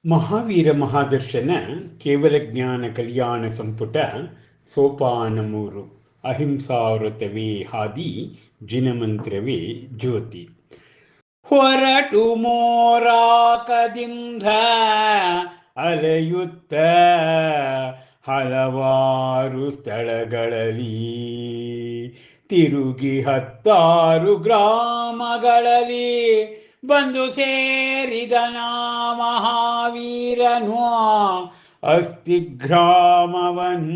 ಮಹಾವೀರ ಮಹಾದರ್ಶನ ಕೇವಲ ಜ್ಞಾನ ಕಲ್ಯಾಣ ಸಂಪುಟ ಸೋಪಾನ 3. ಅಹಿಂಸಾವೃತವೇ ಹಾದಿ, ಜಿನಮಂತ್ರವೇ ಜ್ಯೋತಿ. ಹೊರಟು ಮೋರಾಕದಿಂದ ಅಲೆಯುತ್ತ ಹಲವಾರು ಸ್ಥಳಗಳಲ್ಲಿ ತಿರುಗಿ 10 ಗ್ರಾಮಗಳಲ್ಲಿ ಬಂದು ಸೇರಿದನ ಮಹಾವೀರನು ಅಸ್ಥಿಗ್ರಾಮವನ್.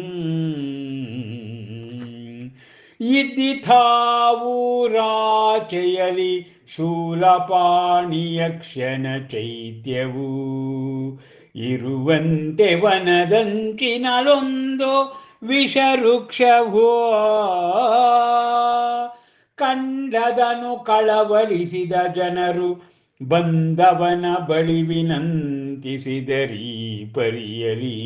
ಇದ್ದಿಥಾವೂರಾಚೆಯಲಿ ಶೂಲಪಾಣಿಯಕ್ಷನ ಚೈತ್ಯವು ಇರುವಂತೆ ವನದಂಚಿನಲೊಂದು ವಿಷವೃಕ್ಷವೋ ಕಂಡದನು ಕಳವಳಿಸಿದ ಜನರು ಬಂದವನ ಬಳಿ ವಿನಂತಿಸಿದರೀ ಪರಿಯಲಿ.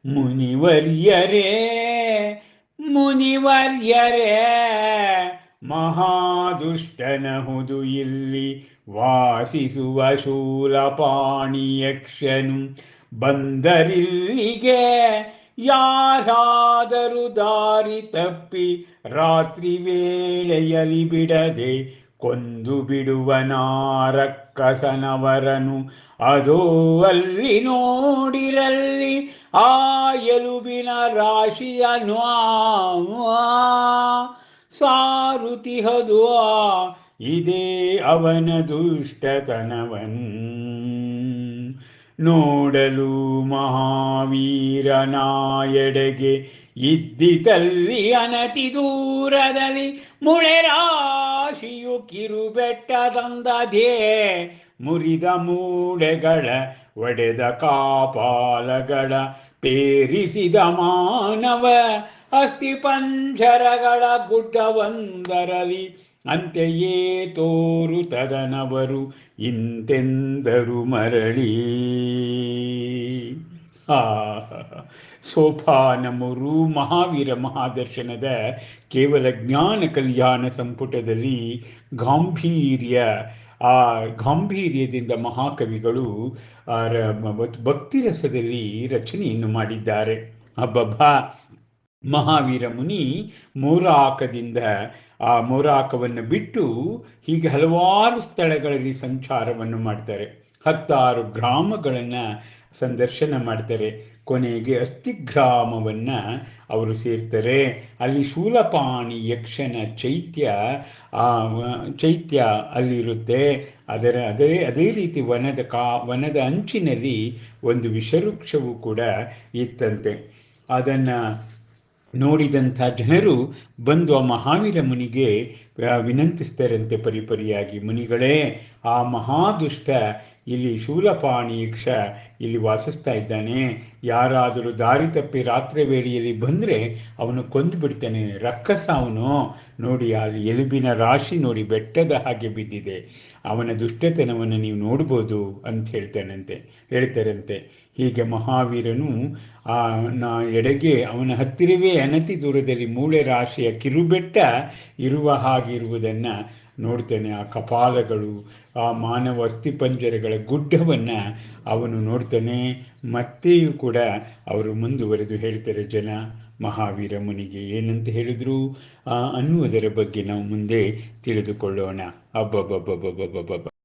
ಮುನಿವರ್ಯರೇ ಮುನಿವರ್ಯರೇ, ಮಹಾದುಷ್ಟನಹುದು ಇಲ್ಲಿ ವಾಸಿಸುವ ಶೂಲಪಾಣಿಯಕ್ಷನು. ಬಂದರಿಲ್ಲಿಗೆ ಯಾರಾದರೂ ದಾರಿ ತಪ್ಪಿ ರಾತ್ರಿ ವೇಳೆಯಲಿ ಬಿಡದೆ ಕೊಂದು ಬಿಡುವನಾರಕ್ಕಸನವರನು. ಅದೋ ಅಲ್ಲಿ ನೋಡಿರಲ್ಲಿ ಆ ಎಲುಬಿನ ರಾಶಿಯನು ಸಾರುತಿಹದು. ಇದೇ ಅವನ ದುಷ್ಟತನವನ್ ನೋಡಲು ಮಹಾವೀರನ ಎಡೆಗೆ ಇದ್ದಿತಲ್ಲಿ ಅನತಿ ದೂರದಲ್ಲಿ ಮುಳೆರಾಶಿಯು ಕಿರುಬೆಟ್ಟದಂದದೇ ಮುರಿದ ಮೂಳೆಗಳ ಒಡೆದ ಕಾಪಾಲಗಳ ಪೇರಿಸಿದ ಮಾನವ ಅಸ್ಥಿಪಂಜರಗಳ ಗುಡ್ಡವೊಂದರಲಿ ಅಂತೆಯೇ ತೋರುತದನವರು ಇಂತೆಂದರು ಮರಳಿ. ಸೋಪಾನ 3 ಮಹಾವೀರ ಮಹಾದರ್ಶನದ ಕೇವಲ ಜ್ಞಾನ ಕಲ್ಯಾಣ ಸಂಪುಟದಲ್ಲಿ ಗಾಂಭೀರ್ಯದಿಂದ ಮಹಾಕವಿಗಳು ಭಕ್ತಿರಸದಲ್ಲಿ ರಚನೆಯನ್ನು ಮಾಡಿದ್ದಾರೆ. ಅಬ್ಬಬ್ಬಾ, ಮಹಾವೀರ ಮುನಿ ಮೋರಾಕದಿಂದ ಆ ಮೋರಾಕವನ್ನು ಬಿಟ್ಟು ಹೀಗೆ ಹಲವಾರು ಸ್ಥಳಗಳಲ್ಲಿ ಸಂಚಾರವನ್ನು ಮಾಡ್ತಾರೆ. 10 ಗ್ರಾಮಗಳನ್ನು ಸಂದರ್ಶನ ಮಾಡ್ತಾರೆ. ಕೊನೆಗೆ ಅಸ್ಥಿಗ್ರಾಮವನ್ನು ಅವರು ಸೇರ್ತಾರೆ. ಅಲ್ಲಿ ಶೂಲಪಾಣಿ ಯಕ್ಷನ ಚೈತ್ಯ ಅಲ್ಲಿರುತ್ತೆ. ಅದೇ ರೀತಿ ವನದ ಅಂಚಿನಲ್ಲಿ ಒಂದು ವಿಷವೃಕ್ಷವೂ ಕೂಡ ಇತ್ತಂತೆ. ಅದನ್ನು ನೋಡಿದಂಥ ಜನರು ಬಂದು ಆ ಮಹಾವೀರ ಮುನಿಗೆ ವಿನಂತಿಸ್ತಾರಂತೆ ಪರಿಪರಿಯಾಗಿ, ಮುನಿಗಳೇ, ಆ ಮಹಾದುಷ್ಟ ಇಲ್ಲಿ ಶೂಲಪಾಣಿ ಯಕ್ಷ ಇಲ್ಲಿ ವಾಸಿಸ್ತಾ ಇದ್ದಾನೆ. ಯಾರಾದರೂ ದಾರಿ ತಪ್ಪಿ ರಾತ್ರಿ ವೇಳೆಯಲ್ಲಿ ಬಂದರೆ ಅವನು ಕೊಂದು ಬಿಡ್ತಾನೆ. ರಕ್ಕಸ ಅವನು. ನೋಡಿ, ಆ ಎಲುಬಿನ ರಾಶಿ ನೋಡಿ, ಬೆಟ್ಟದ ಹಾಗೆ ಬಿದ್ದಿದೆ. ಅವನ ದುಷ್ಟತನವನ್ನು ನೀವು ನೋಡ್ಬೋದು ಅಂತ ಹೇಳ್ತಾರಂತೆ. ಹೀಗೆ ಮಹಾವೀರನು ಎಡೆಗೆ ಅವನ ಹತ್ತಿರವೇ ಅನತಿ ದೂರದಲ್ಲಿ ಮೂಳೆ ರಾಶಿಯ ಕಿರುಬೆಟ್ಟ ಇರುವ ಹಾಗಿರುವುದನ್ನು ನೋಡ್ತಾನೆ. ಆ ಕಪಾಲಗಳು, ಆ ಮಾನವ ಅಸ್ಥಿಪಂಜರಗಳ ಗುಡ್ಡವನ್ನು ಅವನು ನೋಡ್ತಾನೆ. ಮತ್ತೆಯೂ ಕೂಡ ಅವರು ಮುಂದುವರೆದು ಹೇಳ್ತಾರೆ ಜನ ಮಹಾವೀರ ಮುನಿಗೆ ಏನಂತ ಹೇಳಿದ್ರು ಅನ್ನುವುದರ ಬಗ್ಗೆ ನಾವು ಮುಂದೆ ತಿಳಿದುಕೊಳ್ಳೋಣ. ಅಬ್ಬಬ್ಬಬ್ಬಬ್ಬಬ್ಬಬ್ಬ.